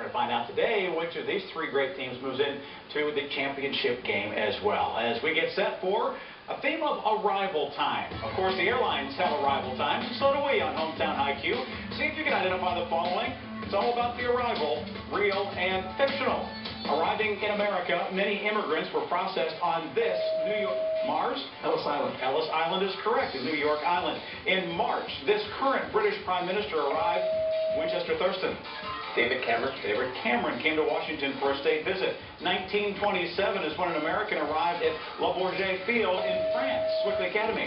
We're going to find out today which of these three great teams moves into the championship game as well. As we get set for a theme of arrival time. Of course, the airlines have arrival times, and so do we on Hometown HighQ. See if you can identify the following. It's all about the arrival, real and fictional. Arriving in America, many immigrants were processed on this New York... Mars? Ellis Island. Ellis Island is correct, in New York Island. In March, this current British Prime Minister arrived. Winchester Thurston. David Cameron. David Cameron came to Washington for a state visit. 1927 is when an American arrived at Le Bourget Field in France. Swiftly Academy.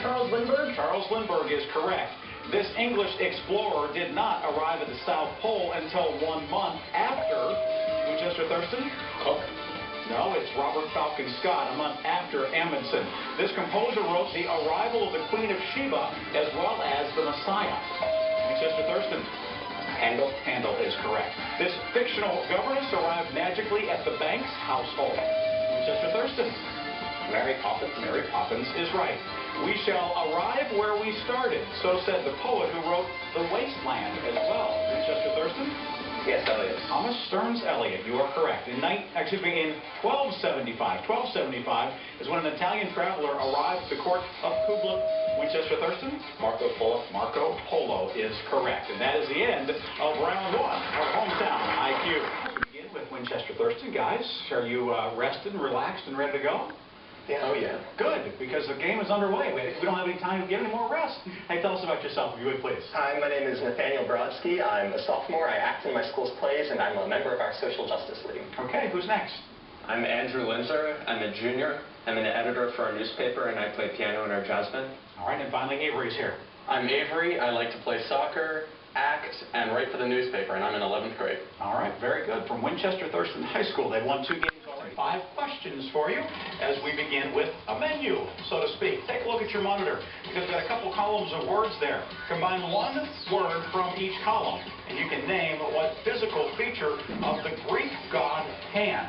Charles Lindbergh. Charles Lindbergh is correct. This English explorer did not arrive at the South Pole until 1 month after Winchester Thurston. Cook. No, it's Robert Falcon Scott, a month after Amundsen. This composer wrote The Arrival of the Queen of Sheba as well as The Messiah. Winchester Thurston. Handel is correct. This fictional governess arrived magically at the Banks household. Winchester Thurston. Mary Poppins. Mary Poppins is right. We shall arrive where we started, so said the poet who wrote The Wasteland as well. Winchester Thurston. Yes, Eliot. Thomas Stearns Eliot, you are correct. In 1275 is when an Italian traveler arrived at the court of Kubla. Winchester Thurston. Marco Polo. Marco Polo is correct. And that is the end of round one of Hometown HighQ. We begin with Winchester Thurston. Guys, are you rested and relaxed and ready to go? Yeah. Oh, yeah. Good, because the game is underway. We don't have any time to get any more rest. Hey, tell us about yourself, if you would, please. Hi, my name is Nathaniel Brodsky. I'm a sophomore. I act in my school's plays, and I'm a member of our Social Justice League. Okay, who's next? I'm Andrew Linzer. I'm a junior. I'm an editor for our newspaper, and I play piano in our jazz band. All right, and finally, Avery's here. I'm Avery. I like to play soccer, act, and write for the newspaper, and I'm in 11th grade. All right, very good. From Winchester Thurston High School, they've won 2 games already. 5 questions for you as we begin with a menu, so to speak. Take a look at your monitor, because we've got a couple columns of words there. Combine one word from each column, and you can name what physical feature of the Greek god Pan.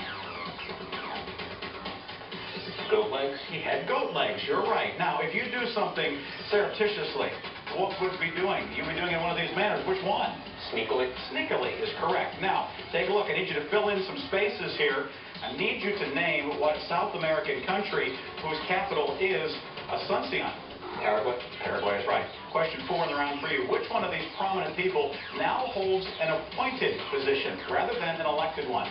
Goat legs. He had goat legs, you're right. Now, if you do something surreptitiously, what would we be doing? You'd be doing it in one of these manners. Which one? Sneakily. Sneakily is correct. Now, take a look. I need you to fill in some spaces here. I need you to name what South American country whose capital is Asuncion. Paraguay. Paraguay is right. Question 4 in the round for you. Which one of these prominent people now holds an appointed position rather than an elected one?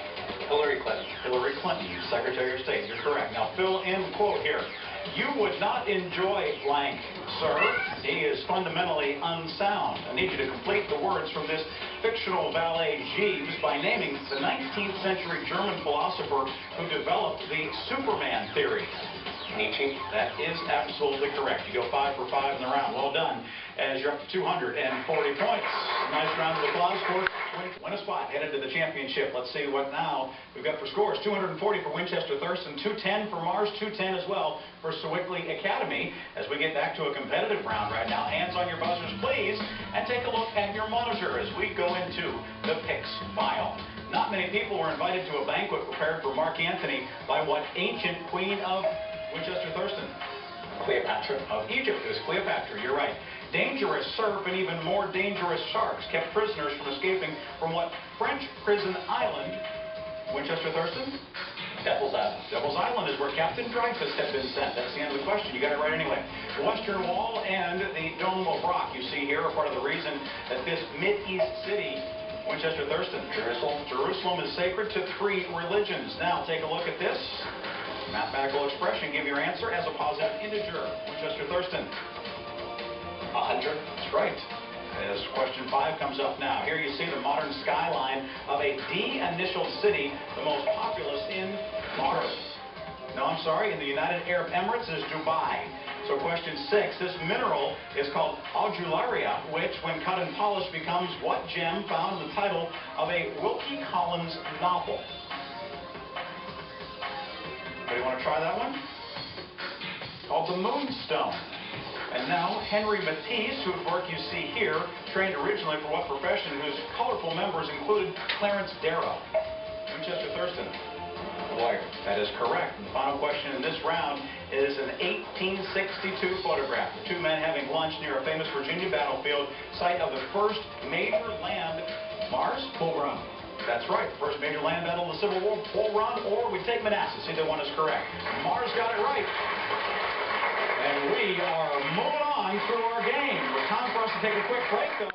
Hillary Clinton. Hillary Clinton, Secretary of State. You're correct. Now, fill in quote here. You would not enjoy blank, sir. He is fundamentally unsound. I need you to complete the words from this fictional valet Jeeves by naming the 19th century German philosopher who developed the Superman theory. Nietzsche. That is absolutely correct. You go 5 for 5 in the round. Well done, as you're up to 240 points. A nice round of applause for win a spot headed to the championship. Let's see what now we've got for scores. 240 for Winchester Thurston, 210 for Mars, 210 as well for Sewickley Academy. As we get back to a competitive round right now, hands on your buzzers, please, and take a look at your monitor as we go into the picks file. Not many people were invited to a banquet prepared for Mark Antony by what ancient queen of Winchester Thurston? Cleopatra. Of Egypt. It was Cleopatra, you're right. Dangerous surf and even more dangerous sharks kept prisoners from escaping from what French prison island? Winchester Thurston? Devil's Island. Devil's Island is where Captain Dreyfus had been sent. That's the end of the question. You got it right anyway. The Western Wall and the Dome of Rock you see here are part of the reason that this Mid-East city, Winchester Thurston, Jerusalem is sacred to 3 religions. Now take a look at this. Mathematical expression. Give your answer as a positive integer. Winchester Thurston. 100. That's right. As question 5 comes up now. Here you see the modern skyline of a D-initial city, the most populous in Mars. No, I'm sorry. In the United Arab Emirates is Dubai. So question 6. This mineral is called augularia, which, when cut and polished, becomes what gem found in the title of a Wilkie Collins novel? Anybody want to try that one? It's called the Moonstone. And now, Henry Matisse, whose work you see here, trained originally for what profession, whose colorful members included Clarence Darrow. Winchester Thurston. Lawyer. That is correct. And the final question in this round is an 1862 photograph of 2 men having lunch near a famous Virginia battlefield, site of the first major land Mars, Bull Run. That's right. The first major land battle of the Civil War, Bull Run, or we take Manassas. Either one is correct. Mars got it right. And we are moving on through our game. It's time for us to take a quick break, though.